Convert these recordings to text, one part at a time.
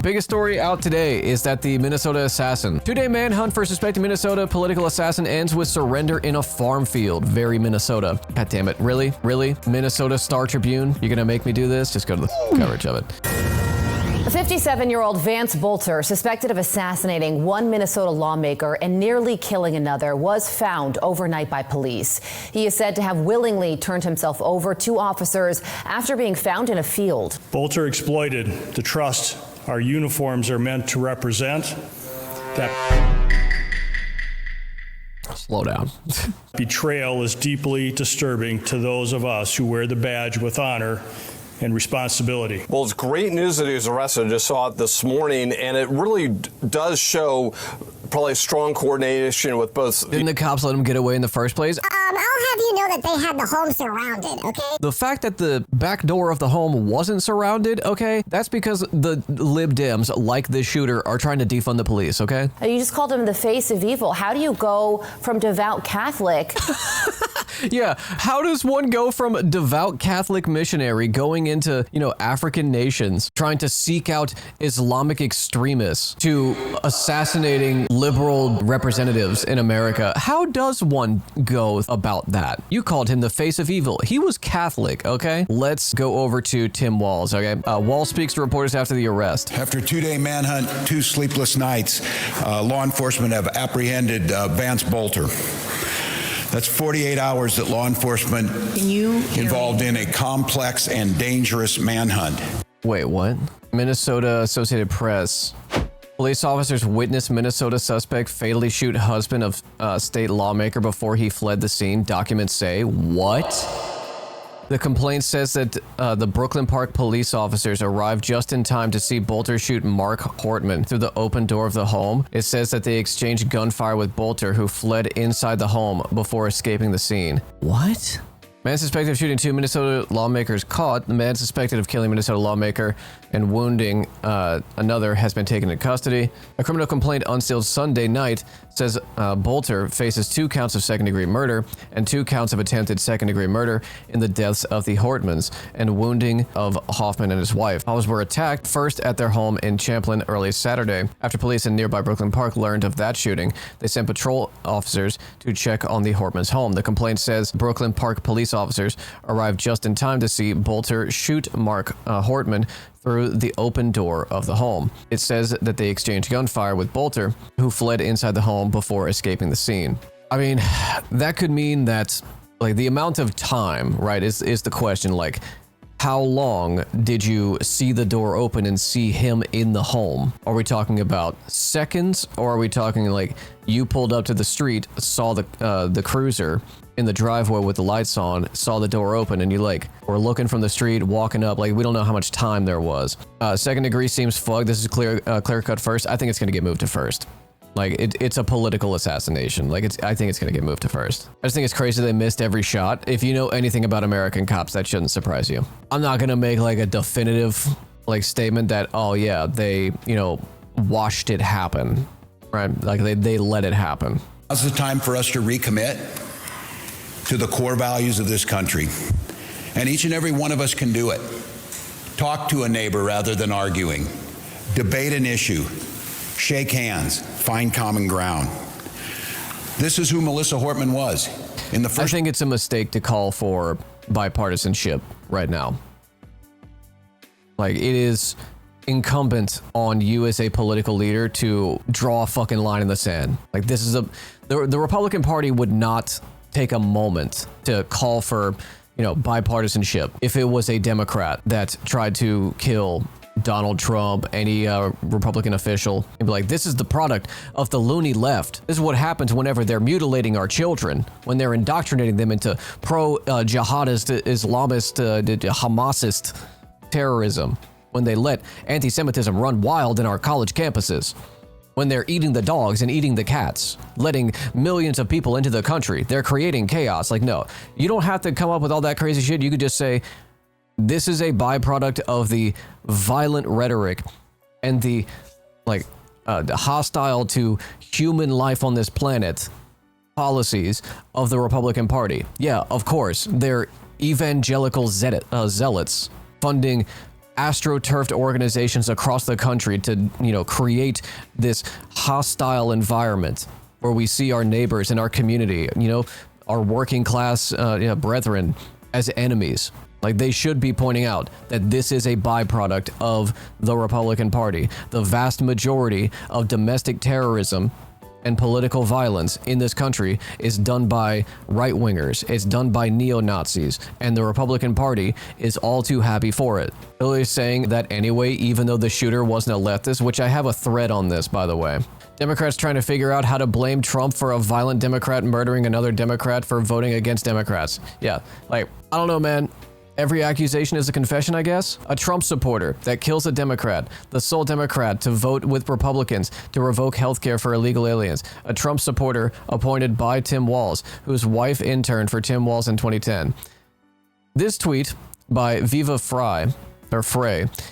Biggest story out today is that the Minnesota assassin. 2-day manhunt for suspected Minnesota political assassin ends with surrender in a farm field. Very Minnesota. God damn it. Really? Really? Minnesota Star Tribune? You're gonna make me do this? Just go to the coverage of it. A 57-year-old Vance Boelter, suspected of assassinating one Minnesota lawmaker and nearly killing another, was found overnight by police. He is said to have willingly turned himself over to officers after being found in a field. Boelter exploited the trust our uniforms are meant to represent. That Slow down. betrayal is deeply disturbing to those of us who wear the badge with honor and responsibility. Well, it's great news that he was arrested. I just saw it this morning, and it really does show probably strong coordination with both. Didn't the cops let him get away in the first place? I'll have you know that they had the home surrounded, okay? The fact that the back door of the home wasn't surrounded, okay, that's because the Lib Dems, like this shooter, are trying to defund the police, okay? You just called him the face of evil. How do you go from devout Catholic? Yeah, how does one go from devout Catholic missionary going into, African nations, trying to seek out Islamic extremists, to assassinating liberal representatives in America? How does one go about that? You called him the face of evil. He was Catholic, okay? Let's go over to Tim Walz, okay? Walz speaks to reporters after the arrest. After a 2-day manhunt, 2 sleepless nights, law enforcement have apprehended Vance Boelter. That's 48 hours that law enforcement involved in a complex and dangerous manhunt. Wait, what? Minnesota Associated Press. Police officers witnessed Minnesota suspect fatally shoot husband of state lawmaker before he fled the scene. Documents say, what? The complaint says that the Brooklyn Park police officers arrived just in time to see Boelter shoot Mark Hortman through the open door of the home. It says that they exchanged gunfire with Boelter, who fled inside the home before escaping the scene. What? Man suspected of shooting 2 Minnesota lawmakers caught. The man suspected of killing Minnesota lawmaker and wounding another has been taken into custody. A criminal complaint unsealed Sunday night says Boelter faces 2 counts of second-degree murder and 2 counts of attempted second-degree murder in the deaths of the Hortmans and wounding of Hoffman and his wife. Hobbs were attacked first at their home in Champlin early Saturday. After police in nearby Brooklyn Park learned of that shooting, they sent patrol officers to check on the Hortmans' home. The complaint says Brooklyn Park police officers arrived just in time to see Boelter shoot Mark Hortman through the open door of the home. It says that they exchanged gunfire with Boelter, who fled inside the home before escaping the scene. I mean, that could mean that, the amount of time, right, is the question. How long did you see the door open and see him in the home? Are we talking about seconds, or are we talking you pulled up to the street, saw the cruiser in the driveway with the lights on, saw the door open, and you were looking from the street, walking up? We don't know how much time there was. Second degree seems fugged. This is clear cut first. I think it's gonna get moved to first. It's a political assassination. I think it's gonna get moved to first. I just think it's crazy they missed every shot. If you know anything about American cops, that shouldn't surprise you. I'm not gonna make a definitive statement that, oh yeah, they watched it happen, right? They let it happen. Now's the time for us to recommit to the core values of this country. And each and every one of us can do it. Talk to a neighbor rather than arguing. Debate an issue. Shake hands. Find common ground. This is who Melissa Hortman was. I think it's a mistake to call for bipartisanship right now. It is incumbent on you as a political leader to draw a fucking line in the sand. This is the Republican Party would not take a moment to call for, bipartisanship if it was a Democrat that tried to kill Donald Trump, any Republican official, and be this is the product of the loony left. This is what happens whenever they're mutilating our children, when they're indoctrinating them into pro-jihadist, Islamist, Hamasist terrorism, when they let anti-Semitism run wild in our college campuses, when they're eating the dogs and eating the cats, letting millions of people into the country. They're creating chaos. No, you don't have to come up with all that crazy shit. You could just say, this is a byproduct of the violent rhetoric and the hostile to human life on this planet policies of the Republican Party. Yeah, of course, they're evangelical zealots funding astroturfed organizations across the country to, create this hostile environment where we see our neighbors and our community, our working class brethren as enemies. Like, they should be pointing out that this is a byproduct of the Republican Party. The vast majority of domestic terrorism and political violence in this country is done by right-wingers. It's done by neo-Nazis, and the Republican Party is all too happy for it. Hillary's saying that anyway, even though the shooter wasn't a leftist, which I have a thread on this, by the way. Democrats trying to figure out how to blame Trump for a violent Democrat murdering another Democrat for voting against Democrats. Yeah, I don't know, man. Every accusation is a confession, I guess. A Trump supporter that kills a Democrat, the sole Democrat to vote with Republicans to revoke healthcare for illegal aliens. A Trump supporter appointed by Tim Walz, whose wife interned for Tim Walz in 2010. This tweet by Viva Frey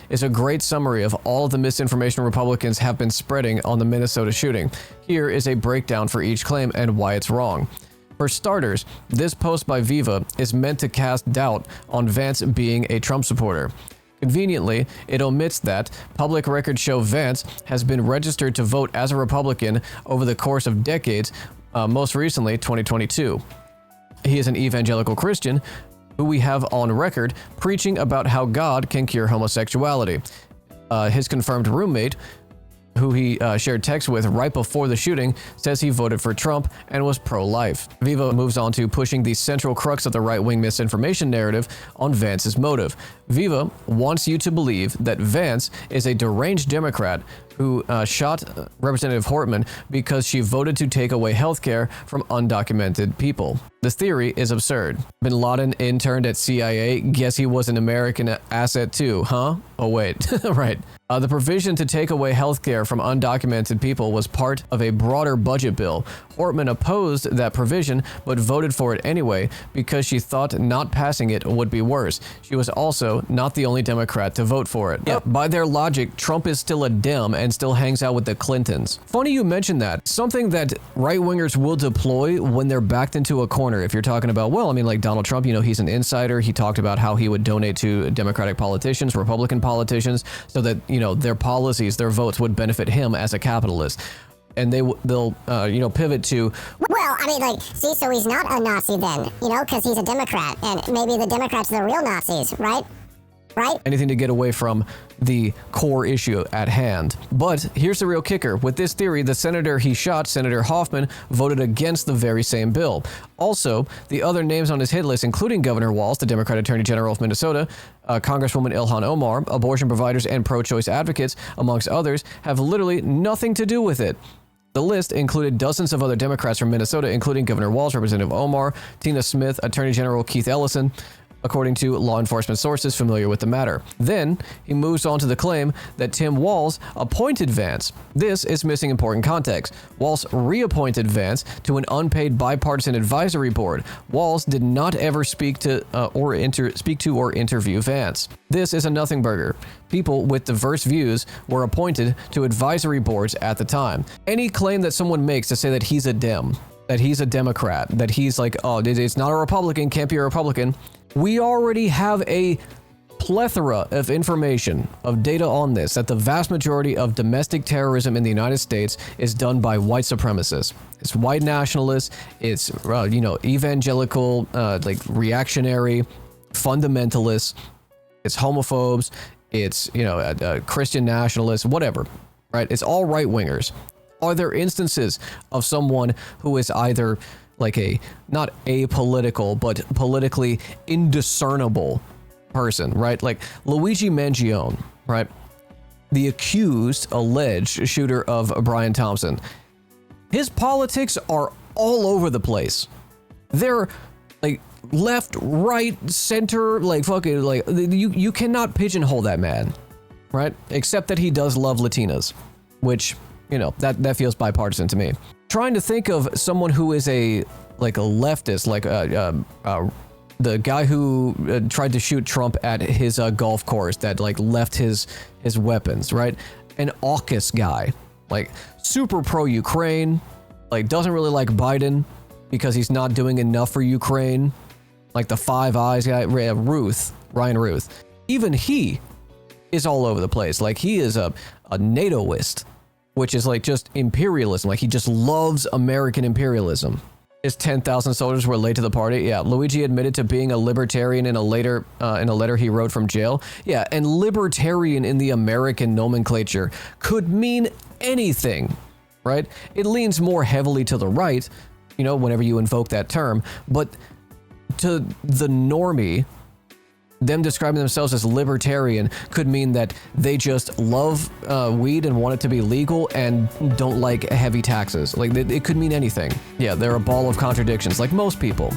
is a great summary of all of the misinformation Republicans have been spreading on the Minnesota shooting. Here is a breakdown for each claim and why it's wrong. For starters, this post by Viva is meant to cast doubt on Vance being a Trump supporter. Conveniently, it omits that public records show Vance has been registered to vote as a Republican over the course of decades, most recently 2022. He is an evangelical Christian who we have on record preaching about how God can cure homosexuality. His confirmed roommate, who he shared text with right before the shooting, says he voted for Trump and was pro-life. Viva moves on to pushing the central crux of the right-wing misinformation narrative on Vance's motive. Viva wants you to believe that Vance is a deranged Democrat who shot Representative Hortman because she voted to take away health care from undocumented people. This theory is absurd. Bin Laden interned at CIA. Guess he was an American asset too, huh? Oh wait, right. The provision to take away health care from undocumented people was part of a broader budget bill. Hortman opposed that provision, but voted for it anyway because she thought not passing it would be worse. She was also not the only Democrat to vote for it. Yep. By their logic, Trump is still a Dem and still hangs out with the Clintons. Funny you mentioned that. Something that right-wingers will deploy when they're backed into a corner. If you're talking about, like Donald Trump, he's an insider. He talked about how he would donate to Democratic politicians, Republican politicians, so that, their policies, their votes would benefit him as a capitalist. And they'll pivot to, so he's not a Nazi then, because he's a Democrat, and maybe the Democrats are the real Nazis, right? Anything to get away from the core issue at hand. But here's the real kicker. With this theory, the senator he shot, Senator Hoffman, voted against the very same bill. Also, the other names on his hit list, including Governor Walz, the Democrat Attorney General of Minnesota, Congresswoman Ilhan Omar, abortion providers and pro-choice advocates, amongst others, have literally nothing to do with it. The list included dozens of other Democrats from Minnesota, including Governor Walz, Representative Omar, Tina Smith, Attorney General Keith Ellison, according to law enforcement sources familiar with the matter. Then, he moves on to the claim that Tim Walz appointed Vance. This is missing important context. Walz reappointed Vance to an unpaid bipartisan advisory board. Walz did not ever speak to or interview Vance. This is a nothing burger. People with diverse views were appointed to advisory boards at the time. Any claim that someone makes to say that he's a Dem, that he's a Democrat, that he's it's not a Republican, can't be a Republican. We already have a plethora of information, of data on this, that the vast majority of domestic terrorism in the United States is done by white supremacists. It's white nationalists, it's, evangelical, reactionary, fundamentalists, it's homophobes, it's, Christian nationalists, whatever, right? It's all right-wingers. Are there instances of someone who is either not apolitical, but politically indiscernible person, right? Like Luigi Mangione, right? The alleged shooter of Brian Thompson. His politics are all over the place. They're left, right, center, you cannot pigeonhole that man, right? Except that he does love Latinas, which, that feels bipartisan to me. Trying to think of someone who is a leftist, the guy who tried to shoot Trump at his golf course that left his weapons, right? An AUKUS guy, super pro-Ukraine, doesn't really like Biden because he's not doing enough for Ukraine, the Five Eyes guy, Ryan Ruth. Even he is all over the place. Like, he is a NATOist, which is like just imperialism. Like, he just loves American imperialism. His 10,000 soldiers were late to the party. Yeah, Luigi admitted to being a libertarian in a letter he wrote from jail. Yeah, and libertarian in the American nomenclature could mean anything, right? It leans more heavily to the right, you know, whenever you invoke that term, but to the normie, them describing themselves as libertarian could mean that they just love weed and want it to be legal and don't like heavy taxes. Like, it could mean anything. Yeah, they're a ball of contradictions, like most people.